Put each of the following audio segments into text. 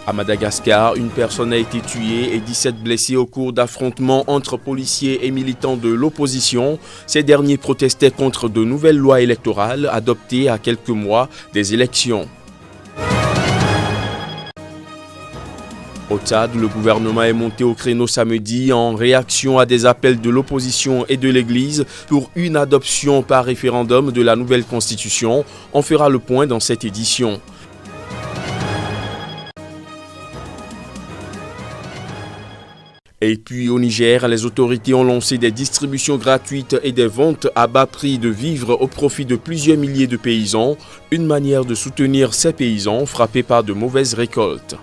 À Madagascar, une personne a été tuée et 17 blessés au cours d'affrontements entre policiers et militants de l'opposition. Ces derniers protestaient contre de nouvelles lois électorales adoptées à quelques mois des élections. Au Tchad, le gouvernement est monté au créneau samedi en réaction à des appels de l'opposition et de l'Église pour une adoption par référendum de la nouvelle constitution. On fera le point dans cette édition. Et puis au Niger, les autorités ont lancé des distributions gratuites et des ventes à bas prix de vivres au profit de plusieurs milliers de paysans, une manière de soutenir ces paysans frappés par de mauvaises récoltes.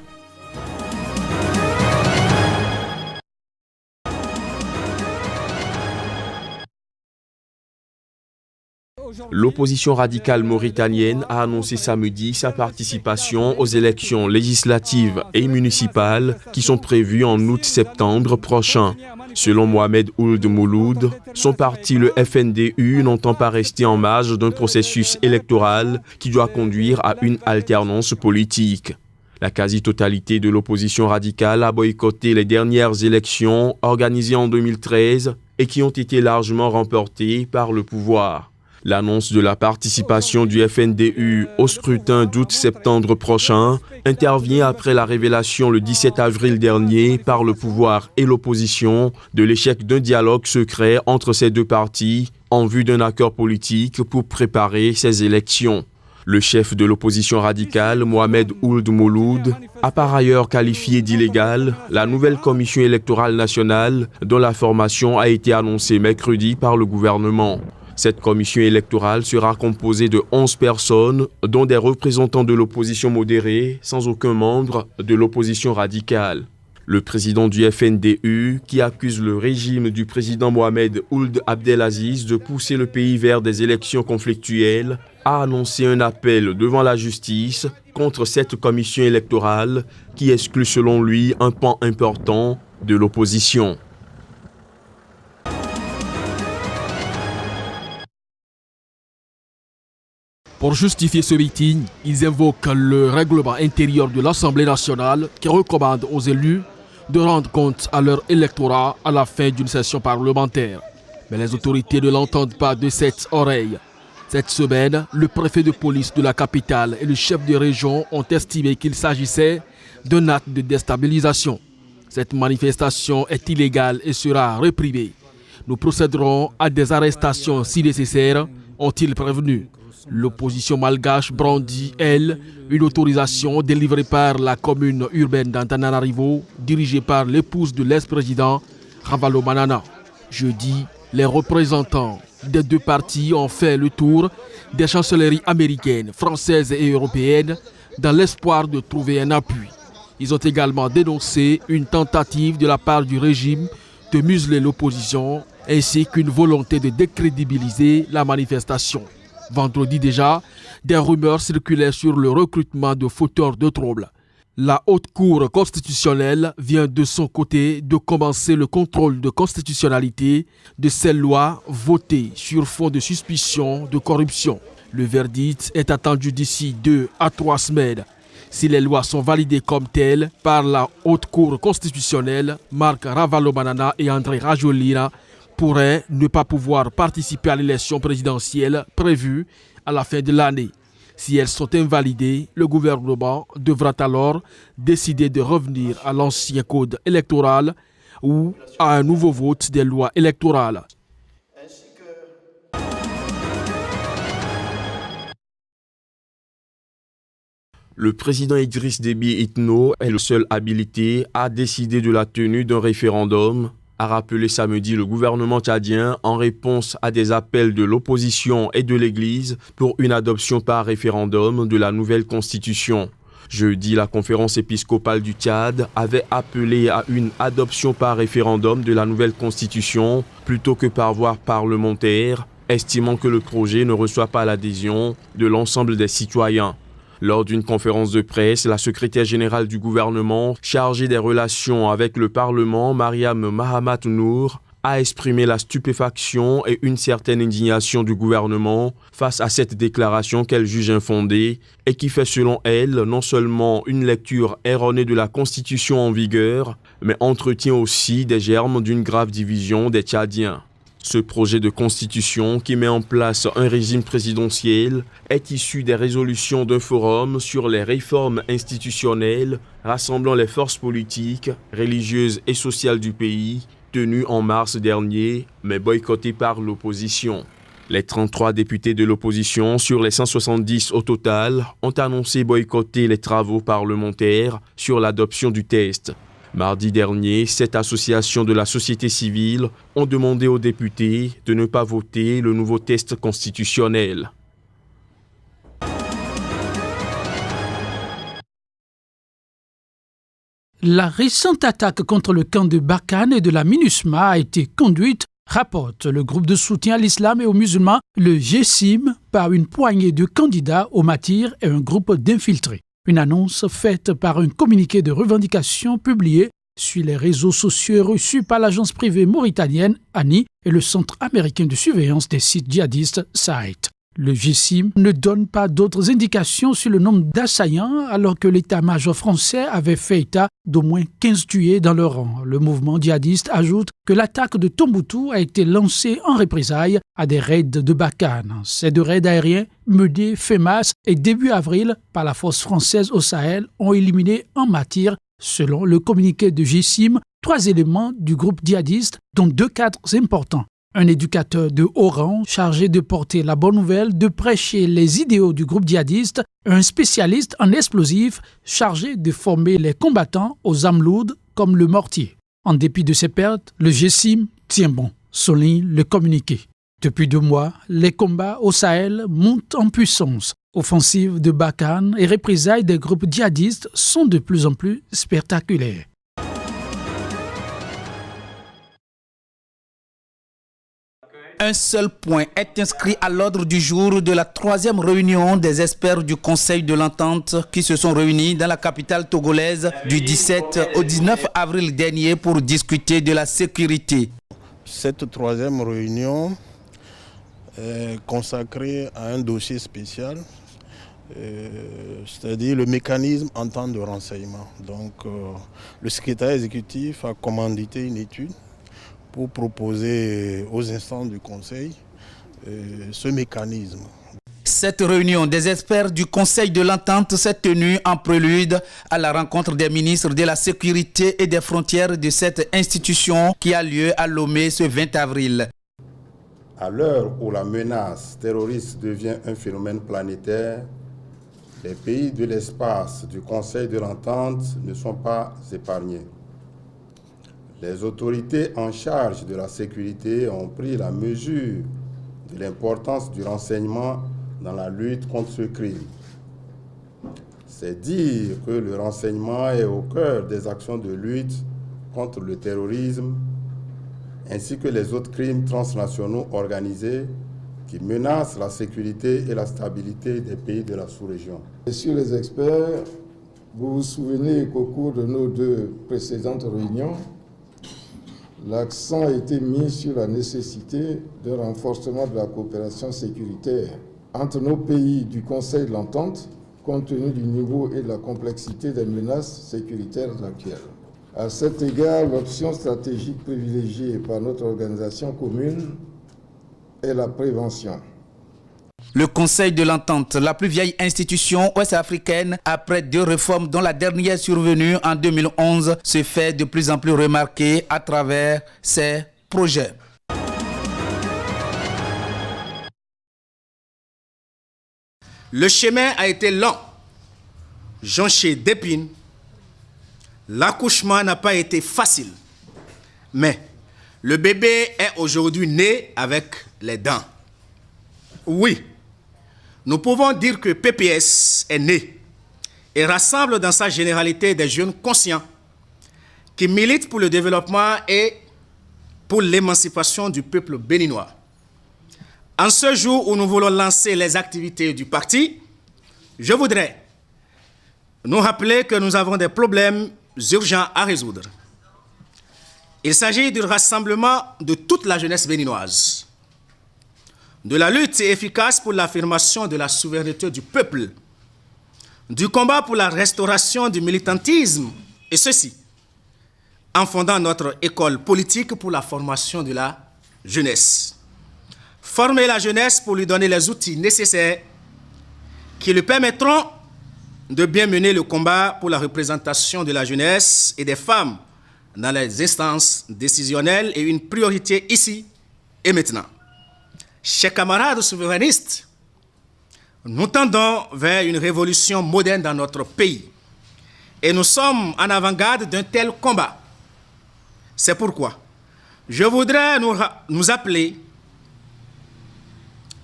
L'opposition radicale mauritanienne a annoncé samedi sa participation aux élections législatives et municipales qui sont prévues en août-septembre prochain. Selon Mohamed Ould Mouloud, son parti, le FNDU, n'entend pas rester en marge d'un processus électoral qui doit conduire à une alternance politique. La quasi-totalité de l'opposition radicale a boycotté les dernières élections organisées en 2013 et qui ont été largement remportées par le pouvoir. L'annonce de la participation du FNDU au scrutin d'août-septembre prochain intervient après la révélation le 17 avril dernier par le pouvoir et l'opposition de l'échec d'un dialogue secret entre ces deux partis en vue d'un accord politique pour préparer ces élections. Le chef de l'opposition radicale, Mohamed Ould Mouloud, a par ailleurs qualifié d'illégale la nouvelle commission électorale nationale dont la formation a été annoncée mercredi par le gouvernement. Cette commission électorale sera composée de 11 personnes, dont des représentants de l'opposition modérée, sans aucun membre de l'opposition radicale. Le président du FNDU, qui accuse le régime du président Mohamed Ould Abdelaziz de pousser le pays vers des élections conflictuelles, a annoncé un appel devant la justice contre cette commission électorale qui exclut selon lui un pan important de l'opposition. Pour justifier ce meeting, ils invoquent le règlement intérieur de l'Assemblée nationale qui recommande aux élus de rendre compte à leur électorat à la fin d'une session parlementaire. Mais les autorités ne l'entendent pas de cette oreille. Cette semaine, le préfet de police de la capitale et le chef de région ont estimé qu'il s'agissait d'un acte de déstabilisation. Cette manifestation est illégale et sera réprimée. Nous procéderons à des arrestations si nécessaire, ont-ils prévenu. L'opposition malgache brandit, elle, une autorisation délivrée par la commune urbaine d'Antananarivo, dirigée par l'épouse de l'ex-président Ravalomanana. Jeudi, les représentants des deux partis ont fait le tour des chancelleries américaines, françaises et européennes dans l'espoir de trouver un appui. Ils ont également dénoncé une tentative de la part du régime de museler l'opposition ainsi qu'une volonté de décrédibiliser la manifestation. Vendredi déjà, des rumeurs circulaient sur le recrutement de fauteurs de troubles. La Haute Cour constitutionnelle vient de son côté de commencer le contrôle de constitutionnalité de ces lois votées sur fond de suspicion de corruption. Le verdict est attendu d'ici 2 à 3 semaines. Si les lois sont validées comme telles par la Haute Cour constitutionnelle, Marc Ravalomanana et André Rajoelina pourraient ne pas pouvoir participer à l'élection présidentielle prévue à la fin de l'année. Si elles sont invalidées, le gouvernement devra alors décider de revenir à l'ancien code électoral ou à un nouveau vote des lois électorales. Le président Idriss Déby Itno est le seul habilité à décider de la tenue d'un référendum, a rappelé samedi le gouvernement tchadien en réponse à des appels de l'opposition et de l'Église pour une adoption par référendum de la nouvelle constitution. Jeudi, la conférence épiscopale du Tchad avait appelé à une adoption par référendum de la nouvelle constitution plutôt que par voie parlementaire, estimant que le projet ne reçoit pas l'adhésion de l'ensemble des citoyens. Lors d'une conférence de presse, la secrétaire générale du gouvernement, chargée des relations avec le Parlement, Mariam Mahamat Nour, a exprimé la stupéfaction et une certaine indignation du gouvernement face à cette déclaration qu'elle juge infondée et qui fait selon elle non seulement une lecture erronée de la Constitution en vigueur, mais entretient aussi des germes d'une grave division des Tchadiens. Ce projet de constitution qui met en place un régime présidentiel est issu des résolutions d'un forum sur les réformes institutionnelles rassemblant les forces politiques, religieuses et sociales du pays, tenu en mars dernier, mais boycotté par l'opposition. Les 33 députés de l'opposition sur les 170 au total ont annoncé boycotter les travaux parlementaires sur l'adoption du texte. Mardi dernier, 7 associations de la société civile ont demandé aux députés de ne pas voter le nouveau texte constitutionnel. La récente attaque contre le camp de Barkhane et de la MINUSMA a été conduite, rapporte le groupe de soutien à l'islam et aux musulmans, le GSIM, par une poignée de candidats au martyrs et un groupe d'infiltrés. Une annonce faite par un communiqué de revendication publié sur les réseaux sociaux et reçu par l'agence privée mauritanienne ANI et le Centre américain de surveillance des sites djihadistes SITE. Le GSIM ne donne pas d'autres indications sur le nombre d'assaillants alors que l'état-major français avait fait état d'au moins 15 tués dans leur rang. Le mouvement djihadiste ajoute que l'attaque de Tombouctou a été lancée en représailles à des raids de Barkhane. Ces deux raids aériens menés fin mars et début avril par la force française au Sahel ont éliminé en martyrs, selon le communiqué de GSIM, 3 éléments du groupe djihadiste, dont 2 cadres importants. Un éducateur de haut rang chargé de porter la bonne nouvelle, de prêcher les idéaux du groupe djihadiste, un spécialiste en explosifs chargé de former les combattants aux armes lourdes comme le mortier. En dépit de ces pertes, le GSIM tient bon, souligne le communiqué. Depuis 2 mois, les combats au Sahel montent en puissance. Offensives de Barkhane et représailles des groupes djihadistes sont de plus en plus spectaculaires. Un seul point est inscrit à l'ordre du jour de la 3e réunion des experts du Conseil de l'Entente qui se sont réunis dans la capitale togolaise du 17 au 19 avril dernier pour discuter de la sécurité. Cette 3e réunion est consacrée à un dossier spécial, c'est-à-dire le mécanisme en temps de renseignement. Donc, le secrétaire exécutif a commandité une étude pour proposer aux instances du Conseil ce mécanisme. Cette réunion des experts du Conseil de l'Entente s'est tenue en prélude à la rencontre des ministres de la Sécurité et des Frontières de cette institution qui a lieu à Lomé ce 20 avril. À l'heure où la menace terroriste devient un phénomène planétaire, les pays de l'espace du Conseil de l'Entente ne sont pas épargnés. Les autorités en charge de la sécurité ont pris la mesure de l'importance du renseignement dans la lutte contre ce crime. C'est dire que le renseignement est au cœur des actions de lutte contre le terrorisme ainsi que les autres crimes transnationaux organisés qui menacent la sécurité et la stabilité des pays de la sous-région. Messieurs les experts, vous vous souvenez qu'au cours de nos 2 précédentes réunions, l'accent a été mis sur la nécessité d'un renforcement de la coopération sécuritaire entre nos pays du Conseil de l'Entente, compte tenu du niveau et de la complexité des menaces sécuritaires actuelles. À cet égard, l'option stratégique privilégiée par notre organisation commune est la prévention. Le Conseil de l'Entente, la plus vieille institution ouest-africaine, après 2 réformes dont la dernière survenue en 2011, se fait de plus en plus remarquer à travers ses projets. Le chemin a été long, jonché d'épines. L'accouchement n'a pas été facile, mais le bébé est aujourd'hui né avec les dents. Oui, nous pouvons dire que PPS est né et rassemble dans sa généralité des jeunes conscients qui militent pour le développement et pour l'émancipation du peuple béninois. En ce jour où nous voulons lancer les activités du parti, je voudrais nous rappeler que nous avons des problèmes urgents à résoudre. Il s'agit du rassemblement de toute la jeunesse béninoise, de la lutte efficace pour l'affirmation de la souveraineté du peuple, du combat pour la restauration du militantisme, et ceci en fondant notre école politique pour la formation de la jeunesse. Former la jeunesse pour lui donner les outils nécessaires qui lui permettront de bien mener le combat pour la représentation de la jeunesse et des femmes dans les instances décisionnelles est une priorité ici et maintenant. Chers camarades souverainistes, nous tendons vers une révolution moderne dans notre pays et nous sommes en avant-garde d'un tel combat. C'est pourquoi je voudrais nous appeler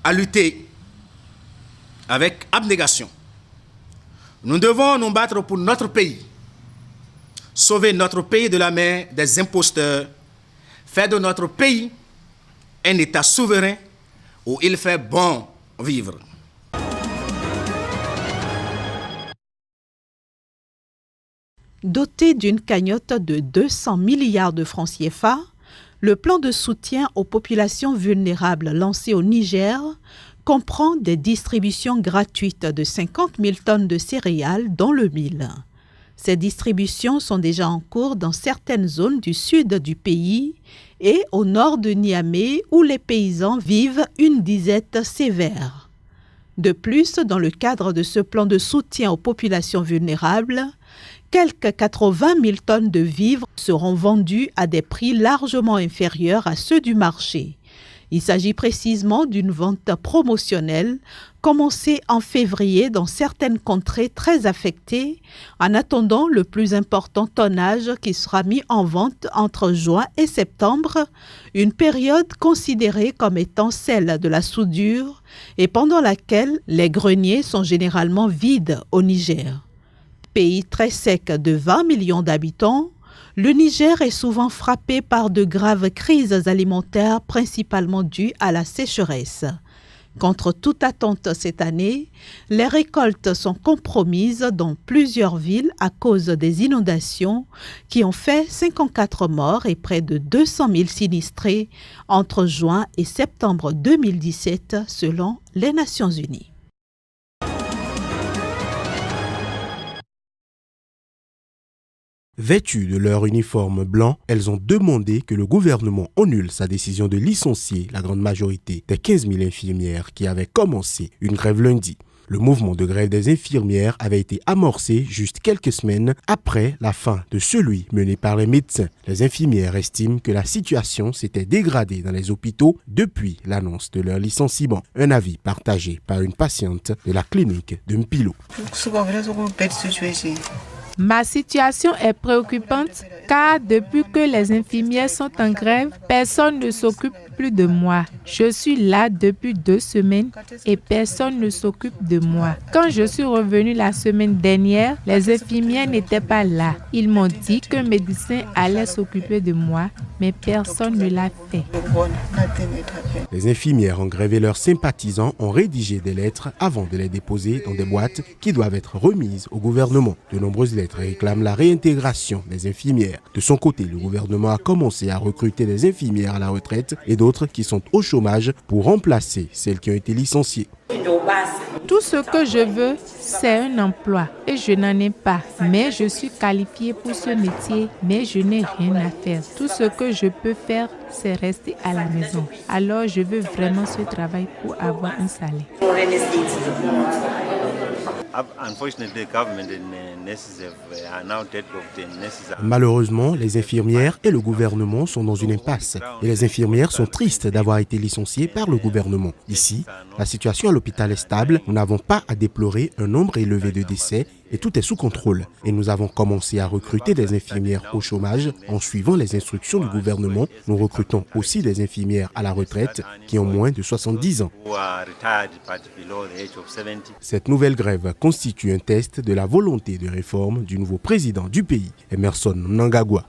à lutter avec abnégation. Nous devons nous battre pour notre pays, sauver notre pays de la main des imposteurs, faire de notre pays un État souverain où il fait bon vivre. Doté d'une cagnotte de 200 milliards de francs CFA, le plan de soutien aux populations vulnérables lancé au Niger comprend des distributions gratuites de 50 000 tonnes de céréales dans le mil. Ces distributions sont déjà en cours dans certaines zones du sud du pays et au nord de Niamey où les paysans vivent une disette sévère. De plus, dans le cadre de ce plan de soutien aux populations vulnérables, quelques 80 000 tonnes de vivres seront vendues à des prix largement inférieurs à ceux du marché. Il s'agit précisément d'une vente promotionnelle commencée en février dans certaines contrées très affectées, en attendant le plus important tonnage qui sera mis en vente entre juin et septembre, une période considérée comme étant celle de la soudure et pendant laquelle les greniers sont généralement vides au Niger. Pays très sec de 20 millions d'habitants, le Niger est souvent frappé par de graves crises alimentaires, principalement dues à la sécheresse. Contre toute attente cette année, les récoltes sont compromises dans plusieurs villes à cause des inondations qui ont fait 54 morts et près de 200 000 sinistrés entre juin et septembre 2017 selon les Nations Unies. Vêtues de leur uniforme blanc, elles ont demandé que le gouvernement annule sa décision de licencier la grande majorité des 15 000 infirmières qui avaient commencé une grève lundi. Le mouvement de grève des infirmières avait été amorcé juste quelques semaines après la fin de celui mené par les médecins. Les infirmières estiment que la situation s'était dégradée dans les hôpitaux depuis l'annonce de leur licenciement. Un avis partagé par une patiente de la clinique de Mpilo. Ma situation est préoccupante car depuis que les infirmières sont en grève, personne ne s'occupe plus de moi. Je suis là depuis 2 semaines et personne ne s'occupe de moi. Quand je suis revenue la semaine dernière, les infirmières n'étaient pas là. Ils m'ont dit qu'un médecin allait s'occuper de moi, mais personne ne l'a fait. Les infirmières en grève et leurs sympathisants ont rédigé des lettres avant de les déposer dans des boîtes qui doivent être remises au gouvernement. De nombreuses lettres réclament la réintégration des infirmières. De son côté, le gouvernement a commencé à recruter des infirmières à la retraite et d'autres qui sont au chômage pour remplacer celles qui ont été licenciées. Tout ce que je veux, c'est un emploi et je n'en ai pas. Mais je suis qualifiée pour ce métier, mais je n'ai rien à faire. Tout ce que je peux faire, c'est rester à la maison. Alors je veux vraiment ce travail pour avoir un salaire. Malheureusement, les infirmières et le gouvernement sont dans une impasse. Et les infirmières sont tristes d'avoir été licenciées par le gouvernement. Ici, la situation à l'hôpital est stable. Nous n'avons pas à déplorer un nombre élevé de décès et tout est sous contrôle. Et nous avons commencé à recruter des infirmières au chômage en suivant les instructions du gouvernement. Nous recrutons aussi des infirmières à la retraite qui ont moins de 70 ans. Cette nouvelle grève constitue un test de la volonté de réforme du nouveau président du pays, Emmerson Mnangagwa.